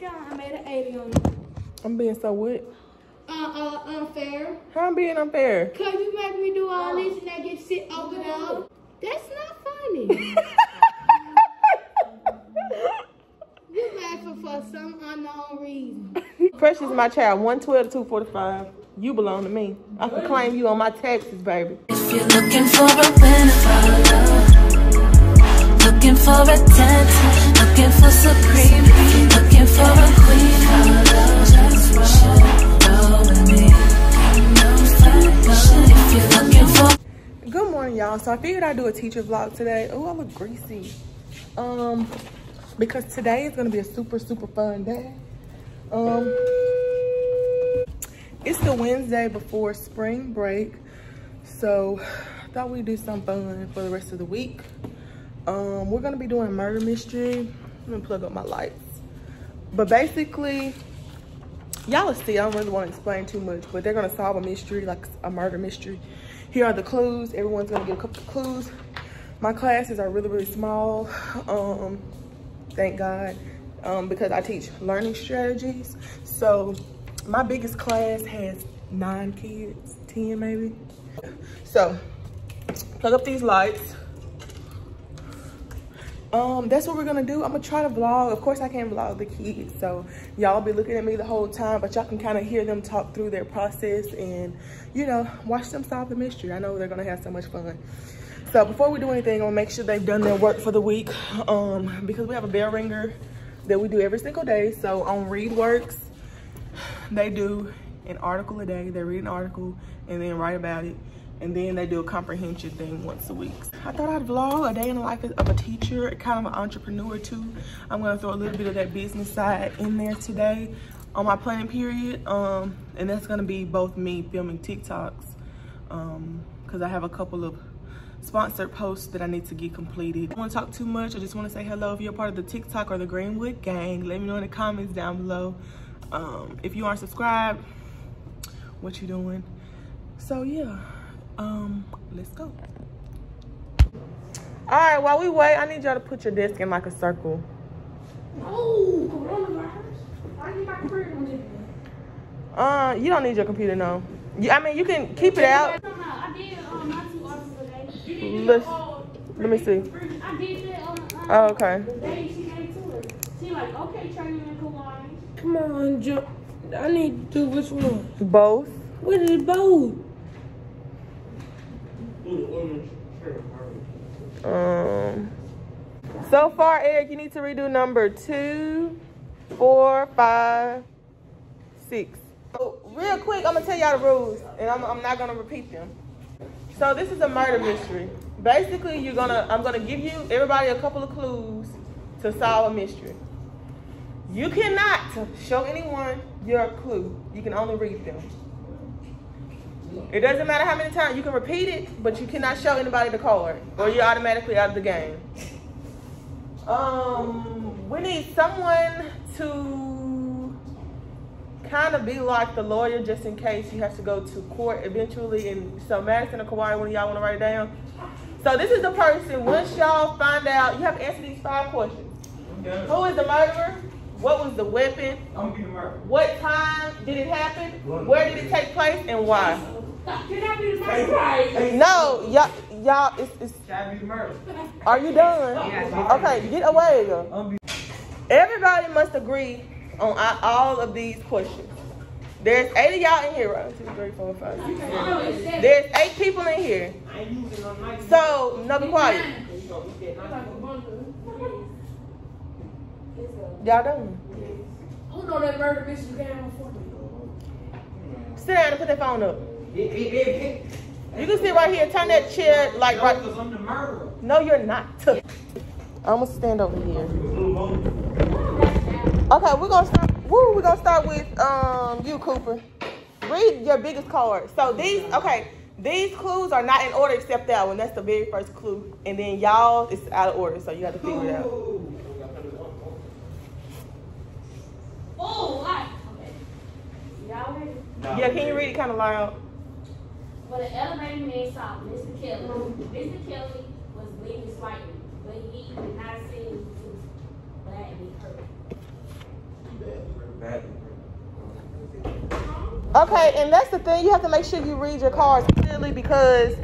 I made an 80 on it. I'm being so what? Unfair. How I'm being unfair? Cause you make me do all this and I get sit over there. That's not funny. You laughing for some unknown reason. Precious is my child, 112 to 245. You belong to me. I can claim you on my taxes, baby. If you're looking for a winner, looking for attention, looking for supreme, looking for a queen, just roll with me. If you're looking for... Good morning, y'all. So I figured I'd do a teacher vlog today. Oh, I look greasy. Because today is gonna be a super fun day. It's the Wednesday before spring break, so I thought we'd do some fun for the rest of the week. We're gonna be doing a murder mystery. I'm gonna plug up my lights. But basically, y'all will see, I don't really want to explain too much, but they're gonna solve a mystery, like a murder mystery. Here are the clues. Everyone's gonna get a couple of clues. My classes are really small, thank God, because I teach learning strategies. So my biggest class has 9 kids, 10 maybe. So plug up these lights. That's what we're gonna do. I'm gonna try to vlog. Of course I can't vlog the kids, so y'all be looking at me the whole time, but y'all can kind of hear them talk through their process and, you know, watch them solve the mystery. I know they're gonna have so much fun. So before we do anything, I'm gonna make sure they've done their work for the week, because we have a bell ringer that we do every single day. So on ReadWorks, they do an article a day. They read an article and then write about it, and then they do a comprehension thing once a week. I thought I'd vlog a day in the life of a teacher, kind of an entrepreneur too. I'm gonna throw a little bit of that business side in there today on my planning period, and that's gonna be both me filming TikToks, because I have a couple of sponsored posts that I need to get completed. I don't want to talk too much. I just want to say hello. If you're part of the TikTok or the Greenwood gang, let me know in the comments down below. If you aren't subscribed, what you doing? So yeah, let's go. All right, while we wait, I need y'all to put your desk in like a circle. Oh, coronavirus. I need my computer on this. You don't need your computer, no. I mean, you can keep it out. I did not too often today. Let me see. I did that Oh, okay. the day she gave to us. She like, okay, training in Kauai. Come on, Joe. I need to do which one? Both. What is both? So far, Eric, you need to redo number 2, 4, 5, 6. So, real quick, I'm gonna tell y'all the rules, and I'm not gonna repeat them. So this is a murder mystery. Basically, I'm gonna give you everybody a couple of clues to solve a mystery. You cannot show anyone your clue. You can only read them. It doesn't matter how many times. You can repeat it, but you cannot show anybody the card, or you're automatically out of the game. We need someone to kind of be like the lawyer, just in case you have to go to court eventually. And so Madison or Kauai, one of y'all want to write it down? So this is the person. Once y'all find out, you have to answer these 5 questions. Okay. Who is the murderer? What was the weapon? What time did it happen? Where did it take place, and why? Can I be the murderer? No, y'all, it's. Are you done? Okay, get away. Everybody must agree on all of these questions. There's 8 of y'all in here, right? 1, 2, 3, 4, 5, 6, 7. There's 8 people in here. So, no, be quiet. Y'all done? Who know that murder bitch you came before? Sit down and put that phone up. You can sit right here. Turn that chair like right. Because I'm the murderer. No, you're not. I'm gonna stand over here. Okay, we're gonna start. We're gonna start with you, Cooper. Read your biggest card. So these clues are not in order except that one. That's the very first clue, and then y'all, it's out of order, so you have to figure it out. Oh, okay. Y'all ready? Yeah, can you read it kind of loud? But an elevator man saw Mr. Kelly. Mr. Kelly was bleeding slightly, but he did not seem to badly hurt. Okay, and that's the thing. You have to make sure you read your cards clearly because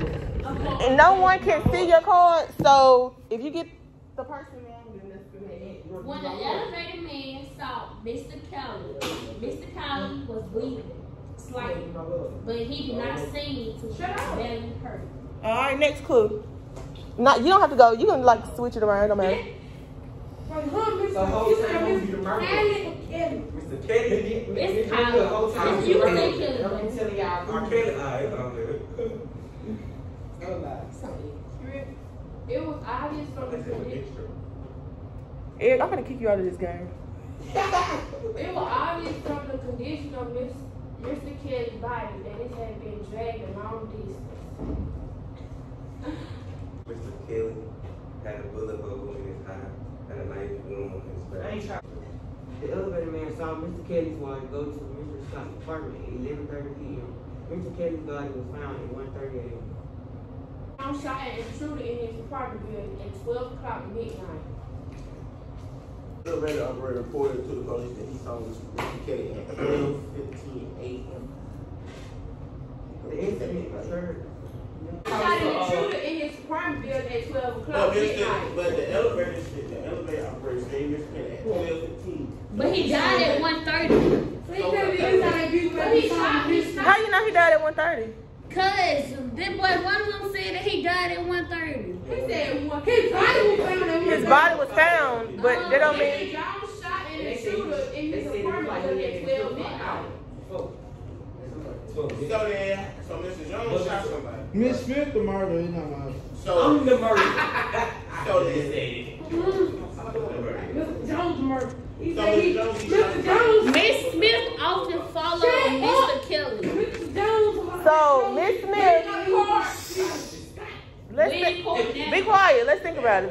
and no one can see your card. So if you get the person wrong, then that's good. When the elevator man saw Mr. Kelly was bleeding slightly, but he did not seem to badly hurt. All right, next clue. Not you don't have to go. You can like switch it around. Don't matter. The whole time you the murderer. Mr. Kelly. It's Kelly. You can say Kelly. I'm telling y'all. Kelly, It was obvious from the condition. Eric, I'm gonna kick you out of this game. It was obvious from the condition of Mr. Kelly's body that it had been dragged a long distance. Mr. Kelly had a bullet hole in his eye and a knife wound on his back. The elevator man saw Mr. Kelly's wife go to Mr. Scott's apartment at 11:30 p.m. Mr. Kelly's body was found at 1:30 a.m. John shot an intruder in his apartment building at 12 o'clock midnight. The elevator operator reported to the police that he saw Mr. Kelly at 12:15 a.m. The incident occurred. Shot an intruder in his apartment building at 12 o'clock midnight. But the elevator operator said Mr. Kelly at 12:15. But he died at 1:30. How you know he died at 1:30? Cause this boy, one of them said that he died at 1:30. He said his body was found at 1:30. His body was found, but that don't mean. John shot an intruder in his apartment building at 12 midnight. So Mr. Jones shot somebody. Miss Smith the murderer, you know. So I'm the murderer. So they said. Mr. Jones murdered. Mr. Jones. Miss Smith often followed Mr. Kelly. So Miss Smith, be quiet. Let's think about it.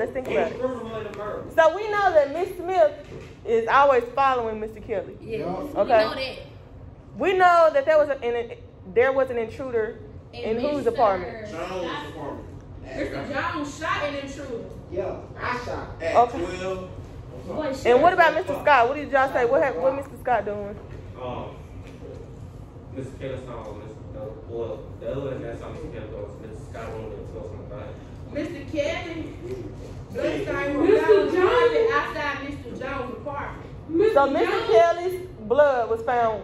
So we know that Miss Smith is always following Mr. Kelly. Yeah. Okay. We know that. We know that there was an intruder in whose apartment? Jones' apartment. Mr. Jones shot an intruder. Yeah, I shot. At Okay. 12. And what about Mr. Scott? What did y'all say? What Mr. Scott doing? Mr. Kelly saw the other than that saw Mr. Kelly was Mr. Scott wanted to tell something about it. Mr. Kelly, bloodstains were found outside Mr. Jones' apartment. So Mr. Kelly's blood was found.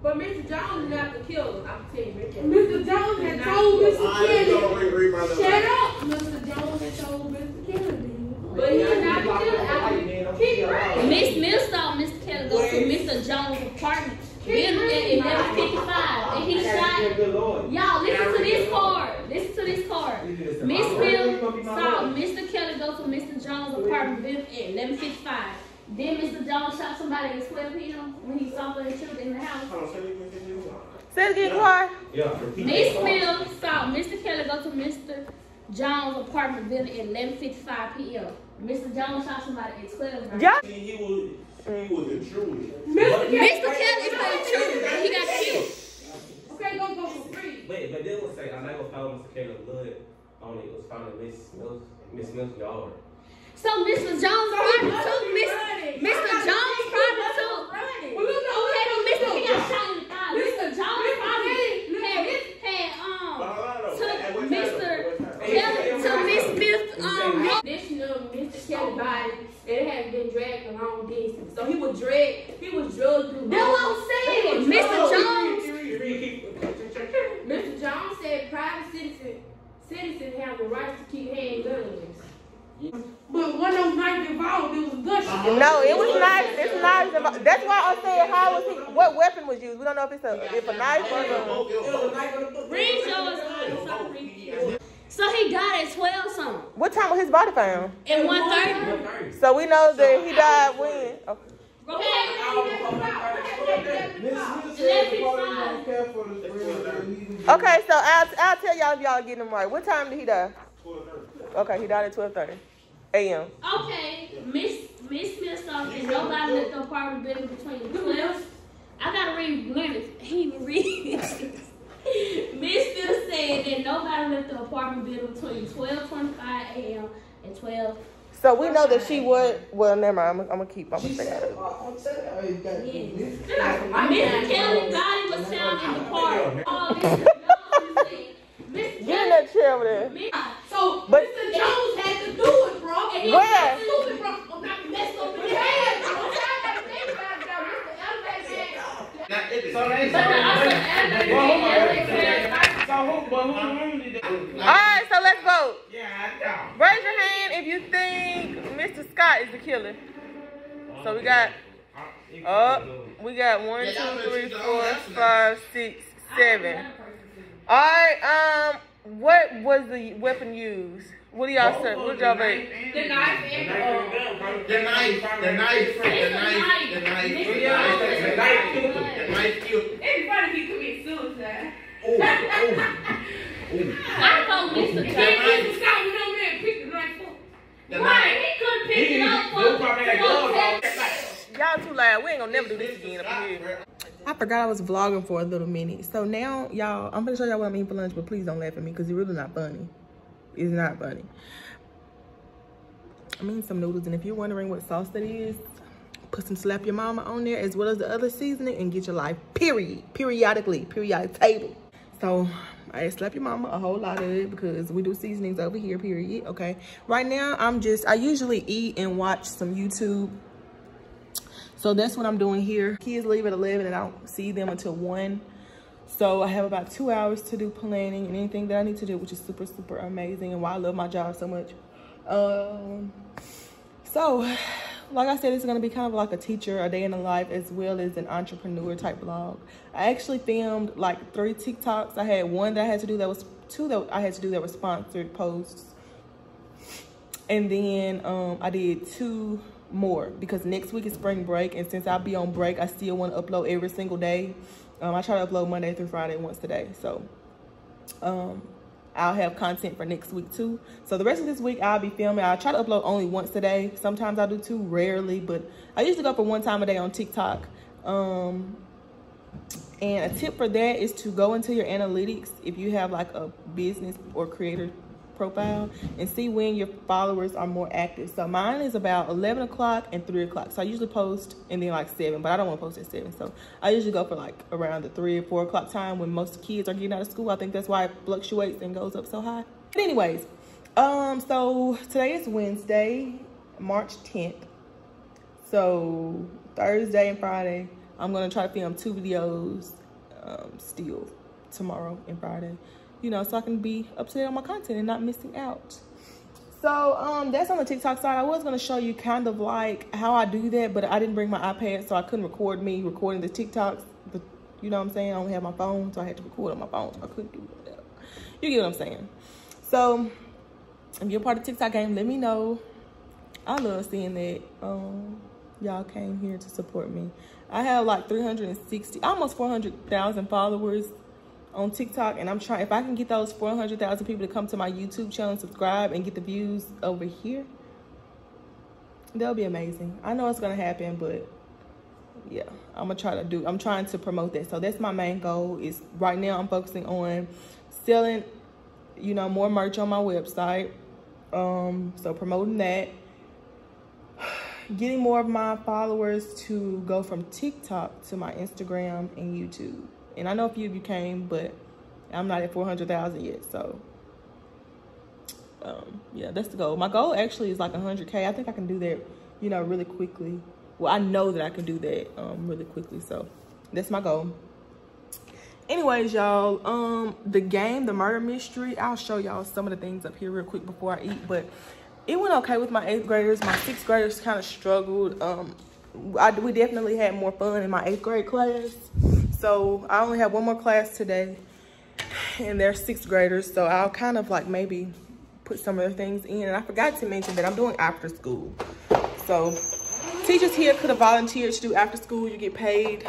But Mr. Jones is not the killer. I'm telling you. Mr. Jones had told Mr. Kelly. Shut up. Mr. Jones had told Mr. Kelly. But he's not the killer. Keep right. Miss Smith saw Mr. Kelly go to Mr. Jones' apartment building at 11:55, and he shot. Y'all listen to this card. Miss Smith saw Mr. Kelly go to Mr. Jones' apartment building at 11:55. Then Mr. Jones shot somebody at 12 p.m. when he saw the intruder in the house. Say it again, quiet. Miss Smith saw Mr. Kelly go to Mr. Jones' apartment building at 11:55 p.m. Mr. Jones shot somebody at 12. Yeah. He was intruder. Mr. Kelly is the intruder. He got killed. Okay, go for free. But they would say I'm not gonna follow Mr. Kelly's blood on it. It was found in Miss Smith's yard. So Mr. Jones' property too. Mr. Jones' property too. Okay, but Mr. He got shot in the thigh. Mr. Jones' property took Mr. Kelly to Miss Smith's Addition of Mr. Kelly's body that had been dragged a long distance. So he was drugged through. That's what I'm saying. Mr. Jones said private citizens have the right to keep handguns. But when those knives involved, it was gunshot. No, it was knives. It's knives. That's why I said, how was he? What weapon was used? We don't know if it's a knife or Read yours. So he died at 12 something. What time was his body found? At 1:30. So we know that he died when. Okay, so I'll tell y'all if y'all getting them right. What time did he die? 12:30. Okay, he died at 12:30 a.m. Okay, Miss Smith saw that nobody left the apartment building between 12. I gotta read lyrics. He even read. Miss Smith said that nobody left the apartment building between 12:25 a.m. and 12. So we know that she would. Well, never mind. I'm gonna stay out of it. Mr. Kelly's body was found in the park. Get in that chair over there. So Mr. Jones had to do it, bro. And he Where? was stupid, bro. I'm not messing up in the head, bro. I'm trying to think about it, though. Alright, so let's vote. Raise your hand if you think Mr. Scott is the killer. So we got 1, 2, 3, 4, 5, 6, 7. Alright, what was the weapon used? What do y'all say? What did y'all vote? The knife and The knife killed. everybody be committing suicide. I vote Mr. Kelly. Mr. Scott went over there and picked the knife up. Right, he couldn't pick it up for Y'all too loud. We ain't gonna never do this again up here. I forgot I was vlogging for a little minute. So now, y'all, I'm gonna show y'all what I'm eating for lunch, but please don't laugh at me because it's really not funny. It's not funny. I'm eating some noodles, and if you're wondering what sauce that is, put some Slap Your Mama on there as well as the other seasoning and get your life, periodic table. So I Slap Your Mama a whole lot of it because we do seasonings over here, period. Okay. Right now, I usually eat and watch some YouTube. So that's what I'm doing here. Kids leave at 11 and I don't see them until 1. So I have about 2 hours to do planning and anything that I need to do, which is super, super amazing and why I love my job so much. So like I said, it's gonna be kind of like a teacher, a day in the life, as well as an entrepreneur type vlog. I actually filmed like 3 TikToks. I had one that I had to do that was 2 that I had to do that were sponsored posts. And then I did 2 more because next week is spring break, and since I'll be on break, I still want to upload every single day. I try to upload Monday through Friday once a day, so I'll have content for next week too. So the rest of this week I'll be filming. I try to upload only once a day. Sometimes I do 2, rarely, but I usually go for 1 time a day on TikTok. And a tip for that is to go into your analytics if you have like a business or creator profile and see when your followers are more active. So mine is about 11 o'clock and 3 o'clock. So I usually post and then like 7, but I don't want to post at 7. So I usually go for like around the 3 or 4 o'clock time when most kids are getting out of school. I think that's why it fluctuates and goes up so high. But anyways, so today is Wednesday, March 10th. So Thursday and Friday, I'm going to try to film 2 videos still tomorrow and Friday. You know, so I can be up to date on my content and not missing out. So that's on the TikTok side. I was gonna show you kind of like how I do that, but I didn't bring my iPad, so I couldn't record me recording the TikToks. But you know what I'm saying? I don't have my phone, so I had to record on my phone. So I couldn't do that. You get what I'm saying? So if you're part of the TikTok game, let me know. I love seeing that y'all came here to support me. I have like 360, almost 400,000 followers on TikTok, and I'm trying, if I can get those 400,000 people to come to my YouTube channel and subscribe and get the views over here, that'll be amazing. I know it's gonna happen, but yeah, I'm trying to promote that. So that's my main goal. Is right now I'm focusing on selling, you know, more merch on my website. So promoting that, getting more of my followers to go from TikTok to my Instagram and YouTube. And I know a few of you came, but I'm not at 400,000 yet. So, yeah, that's the goal. My goal actually is like 100K. I think I can do that, you know, really quickly. Well, I know that I can do that really quickly. So that's my goal. Anyways, y'all, the game, the murder mystery, I'll show y'all some of the things up here real quick before I eat. But it went okay with my 8th graders. My 6th graders kind of struggled. We definitely had more fun in my 8th grade class. So I only have 1 more class today, and they're 6th graders. So I'll kind of like maybe put some of their things in. And I forgot to mention that I'm doing after school. So teachers here could have volunteered to do after school. You get paid.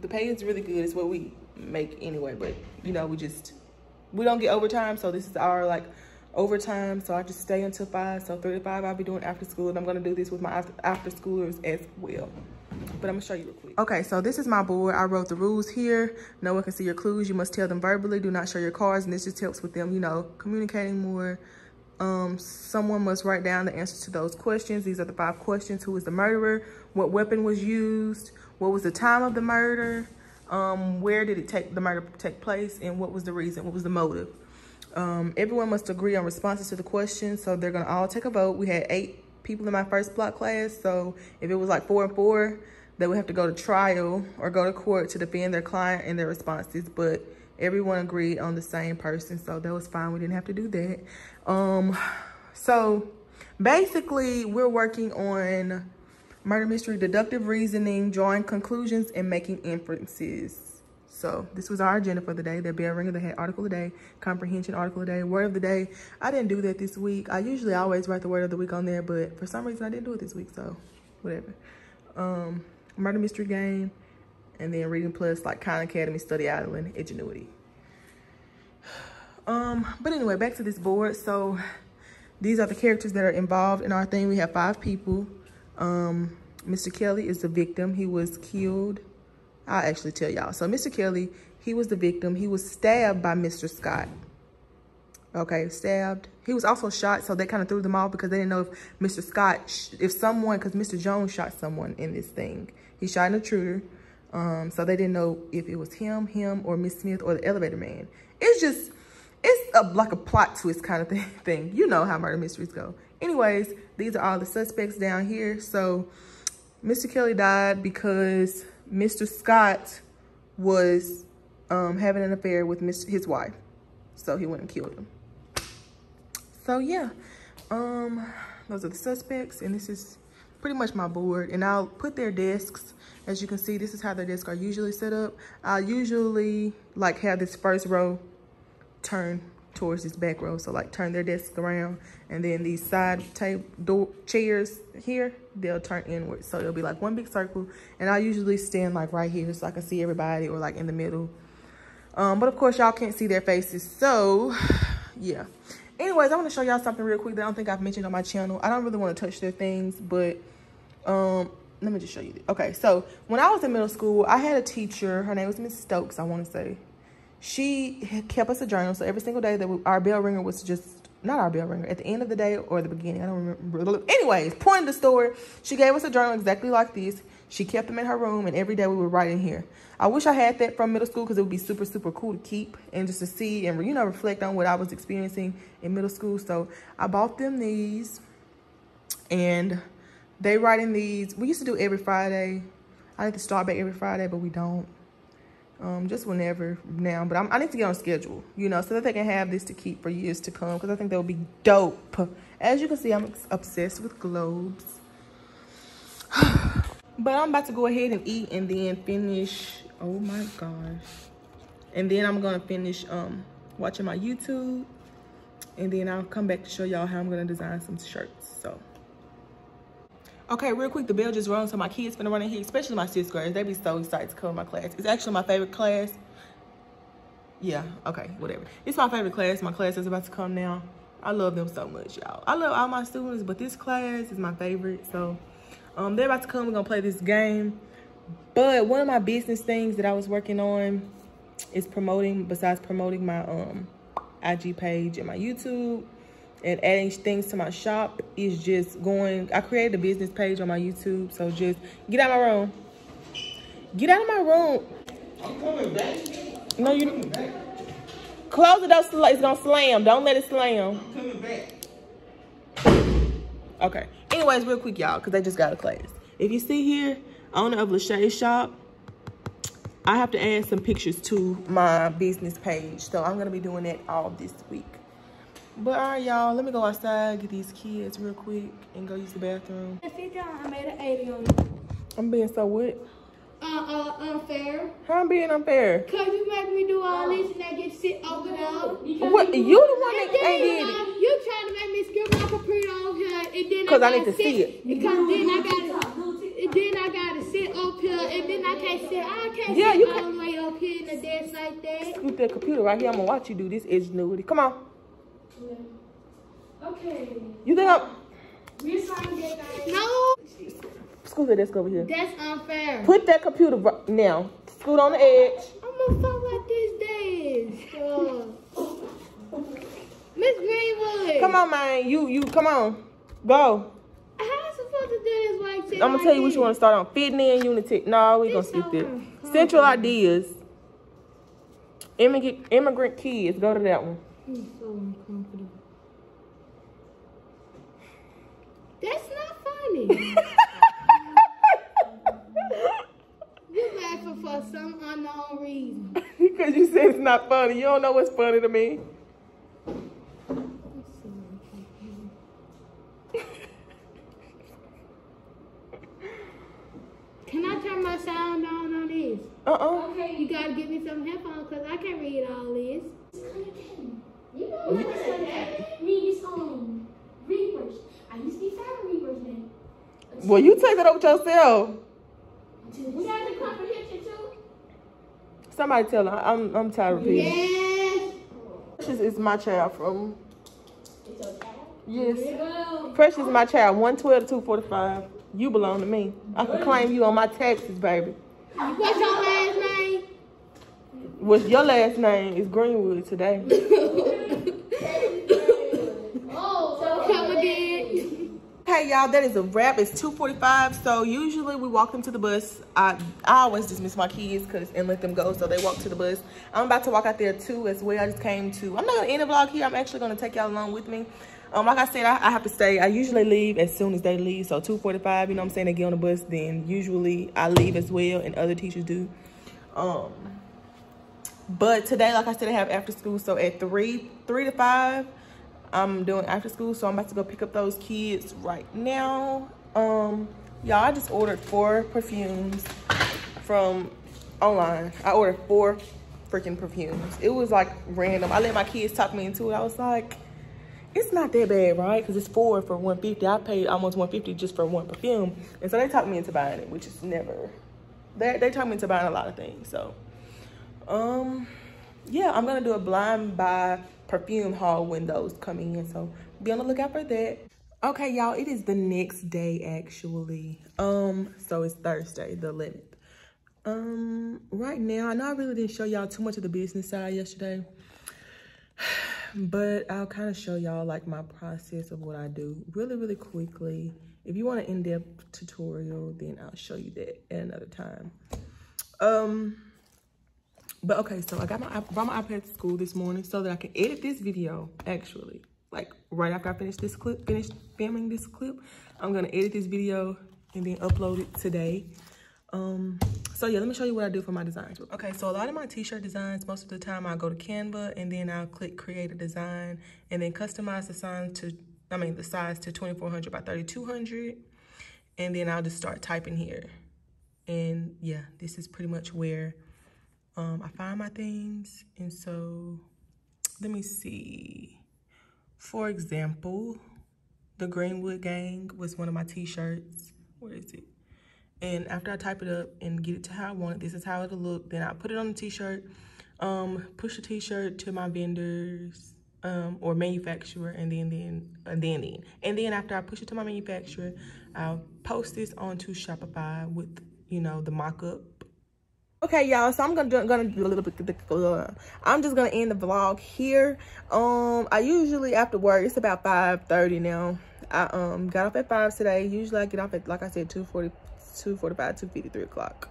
The pay is really good. It's what we make anyway. But you know, we don't get overtime. So this is our like overtime. So I just stay until 5. So 3 to 5 I'll be doing after school, and I'm gonna do this with my after schoolers as well. But I'm gonna show you real quick. Okay, so this is my board. I wrote the rules here. No one can see your clues. You must tell them verbally. Do not show your cards, and this just helps with them, you know, communicating more Someone must write down the answers to those questions. These are the 5 questions. Who was the murderer? What weapon was used? What was the time of the murder? Where did the murder take place? And what was the reason? What was the motive? Everyone must agree on responses to the questions. So they're gonna all take a vote. We had 8 people in my first block class. So if it was like 4 and 4, they would have to go to trial or go to court to defend their client and their responses. But everyone agreed on the same person, so that was fine. We didn't have to do that. So basically, we're working on murder mystery, deductive reasoning, drawing conclusions, and making inferences. So this was our agenda for the day. The bell ringer, they had article of the day, comprehension article of the day, word of the day. I didn't do that this week. I usually always write the word of the week on there, but for some reason I didn't do it this week, so whatever. Murder mystery game, and then reading plus like Khan Academy, Study Island, Ingenuity. But anyway, back to this board. So these are the characters that are involved in our thing. We have 5 people. Mr. Kelly is the victim. He was killed. I'll actually tell y'all. So Mr. Kelly, he was the victim. He was stabbed by Mr. Scott. Okay, stabbed. He was also shot, so they kind of threw them off because they didn't know if Mr. Scott, because Mr. Jones shot someone in this thing. He shot an intruder. So they didn't know if it was him, or Miss Smith, or the elevator man. It's like a plot twist kind of thing. You know how murder mysteries go. Anyways, these are all the suspects down here. So Mr. Kelly died because Mr. Scott was having an affair with his wife. So he went and killed him. So yeah, those are the suspects, and this is pretty much my board. And I'll put their desks. As you can see, this is how their desks are usually set up. I usually like have this first row turn towards this back row. So like turn their desk around, and then these side chairs here, they'll turn inward. So it'll be like one big circle, and I usually stand like right here so I can see everybody, or like in the middle. But of course y'all can't see their faces, so yeah. Anyways, I want to show y'all something real quick that I don't think I've mentioned on my channel. I don't really want to touch their things, but let me just show you this. Okay, so when I was in middle school, I had a teacher. Her name was Miss Stokes, I want to say. She kept us a journal, so every single day that our bell ringer was just, not our bell ringer, at the end of the day or the beginning, I don't remember. Anyways, point of the story, she gave us a journal exactly like this. She kept them in her room, and every day we would write in here. I wish I had that from middle school because it would be super, super cool to keep and just to see and, you know, reflect on what I was experiencing in middle school. So I bought them these, and they write in these. We used to do every Friday. I need to start back every Friday, but we don't. Just whenever now. But I need to get on schedule, you know, so that they can have this to keep for years to come, because I think that would be dope. As you can see, I'm obsessed with globes. But I'm about to go ahead and eat and then finish. Oh my gosh. And then I'm going to finish watching my YouTube. And then I'll come back to show y'all how I'm going to design some shirts. So. Okay, real quick, the bell just rung, so my kids finna run in here, especially my 6th graders. They be so excited to come to my class. It's actually my favorite class. Yeah, okay, whatever. It's my favorite class. My class is about to come now. I love them so much, y'all. I love all my students, but this class is my favorite. So, they're about to come. We're gonna play this game. But one of my business things that I was working on is promoting, besides promoting my IG page and my YouTube, and adding things to my shop, is just going, I created a business page on my YouTube. So just get out of my room. Get out of my room. I'm coming back. No, you coming back. Close it up, it's gonna slam. Don't let it slam. I'm coming back. Okay. Anyways, real quick, y'all, because they just got a class. If you see here, owner of LaShay shop, I have to add some pictures to my business page. So I'm gonna be doing that all this week. But all right, y'all, let me go outside, get these kids real quick, and go use the bathroom. I made an 80 on you. I'm being so what? Unfair. How I'm being unfair? Cause you make me do all this and I get sit over there. What? You the one that ain't did it. You trying to make me scribble my computer over here, and then Cause I need to see it. Because then I gotta sit up here, and then I can't sit. I can't Yeah, sit you all can the way up here in the desk like that. Scoot that computer right here. I'm gonna watch you do this ingenuity. Come on. Okay. You think I'm? No. Scoot that desk over here. That's unfair. Put that computer now. Scoot on the edge. I'm gonna talk like this days. Man, Miss Greenwood. Come on, man. You come on. Go. How am I supposed to do this white tip? I'm gonna tell you what you want to start on. Fitting in Unity. No, we gonna skip that. Central Ideas. Immigrant Kids. Go to that one. I'm so uncomfortable. That's not funny. You laughing for some unknown reason. Because you said it's not funny. You don't know what's funny to me. Can I turn my sound down on this? Okay, you gotta give me some headphones because I can't read all this. You know what I said? Read this readers. I used to be fan of readers then. Well, you take that up with yourself. We got the comprehension too. Somebody tell her. I'm tired of repeating. Yes. Precious is my child from. It's your child? Yes. Well, Precious is my child. 112 to 245. You belong to me. I can claim you on my taxes, baby. What's your last name? What's your last name? Is Greenwood today. oh, So come again. Hey y'all, that is a wrap. It's 2:45. So usually we walk them to the bus. I always dismiss my kids and let them go, so they walk to the bus. I'm about to walk out there too as well. I just came to. I'm not gonna end the vlog here. I'm actually gonna take y'all along with me. Like I said, I have to stay. I usually leave as soon as they leave. So 2:45, you know what I'm saying, they get on the bus, then usually I leave as well, and other teachers do. But today, like I said, I have after school. So at 3 to 5, I'm doing after school. So I'm about to go pick up those kids right now. Y'all, I just ordered 4 perfumes from online. I ordered 4 freaking perfumes. It was like random. I let my kids talk me into it. I was like, it's not that bad, right? Because it's 4 for $150. I paid almost $150 just for 1 perfume. And so they talked me into buying it, which is never, they talked me into buying a lot of things. So, yeah, I'm going to do a blind buy perfume haul when those come in. So be on the lookout for that. Okay, y'all, it is the next day, actually. So it's Thursday, the 11th. Right now, I know I really didn't show y'all too much of the business side yesterday. But I'll kind of show y'all like my process of what I do really quickly. If you want an in-depth tutorial, then I'll show you that at another time. But okay, so I brought my iPad to school this morning so that I can edit this video, actually. Like right after I finish filming this clip, I'm gonna edit this video and then upload it today. So yeah, let me show you what I do for my designs. Okay, so a lot of my t-shirt designs, most of the time I go to Canva and then I'll click create a design and then customize the size to 2400 by 3200. And then I'll just start typing here. And yeah, this is pretty much where I find my things. And so let me see. For example, the Greenwood Gang was one of my t-shirts. Where is it? And after I type it up and get it to how I want it, this is how it'll look. Then I put it on the t-shirt, push the t-shirt to my vendors or manufacturer, and then after I push it to my manufacturer, I'll post this onto Shopify with, you know, the mock-up. Okay, y'all, so I'm gonna do a little bit. I'm just gonna end the vlog here. I usually after work, it's about 5:30 now. I got off at 5 today. Usually I get off at, like I said, 2:45, 2:50, 3 o'clock.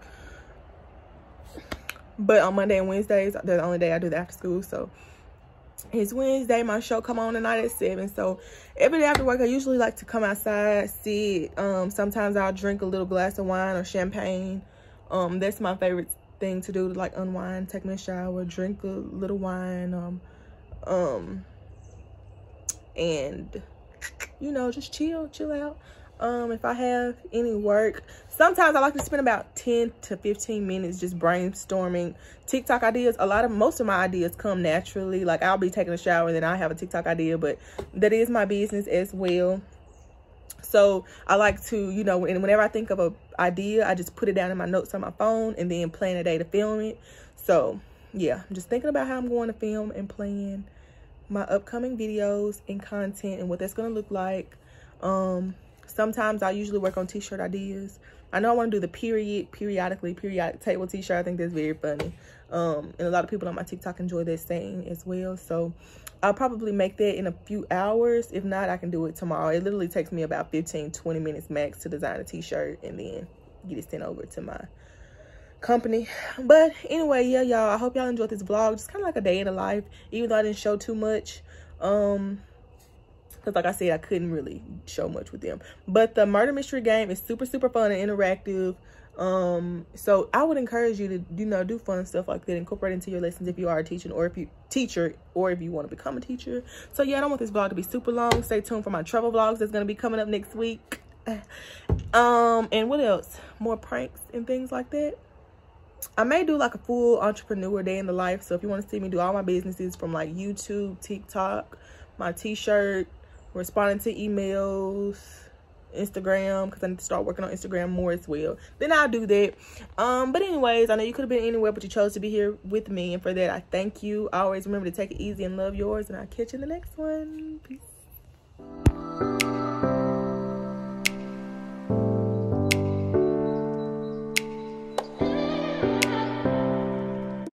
But on Monday and Wednesdays, they're the only day I do the after school. So it's Wednesday. My show come on tonight at 7. So every day after work, I usually like to come outside, sit. Sometimes I'll drink a little glass of wine or champagne. That's my favorite thing to do, to like unwind, take me a shower, drink a little wine, and you know, just chill out. If I have any work, sometimes I like to spend about 10 to 15 minutes just brainstorming TikTok ideas. Most of my ideas come naturally. Like I'll be taking a shower and then I have a TikTok idea, but that is my business as well. So I like to, you know, and whenever I think of an idea, I just put it down in my notes on my phone and then plan a day to film it. So yeah, I'm just thinking about how I'm going to film and plan my upcoming videos and content and what that's going to look like. Sometimes I usually work on t-shirt ideas. I know I want to do the periodic table t-shirt. I think that's very funny. And a lot of people on my TikTok enjoy that saying as well. So I'll probably make that in a few hours. If not, I can do it tomorrow. It literally takes me about 15-20 minutes max to design a t-shirt and then get it sent over to my company. But anyway, yeah, y'all, I hope y'all enjoyed this vlog. Just kind of like a day in the life, even though I didn't show too much, because like I said, I couldn't really show much with them. But the murder mystery game is super fun and interactive. So I would encourage you to, you know, do fun stuff like that, incorporate into your lessons if you are a teacher, or if you want to become a teacher. So yeah, I don't want this vlog to be super long. Stay tuned for my travel vlogs that's going to be coming up next week. And what else? More pranks and things like that. I may do like a full entrepreneur day in the life. So if you want to see me do all my businesses from like YouTube, TikTok, my t-shirt, responding to emails, Instagram, because I need to start working on Instagram more as well, then I'll do that. But anyways, I know you could have been anywhere, but you chose to be here with me, and for that I thank you. Always remember to take it easy and love yours, and I'll catch you in the next one. Peace.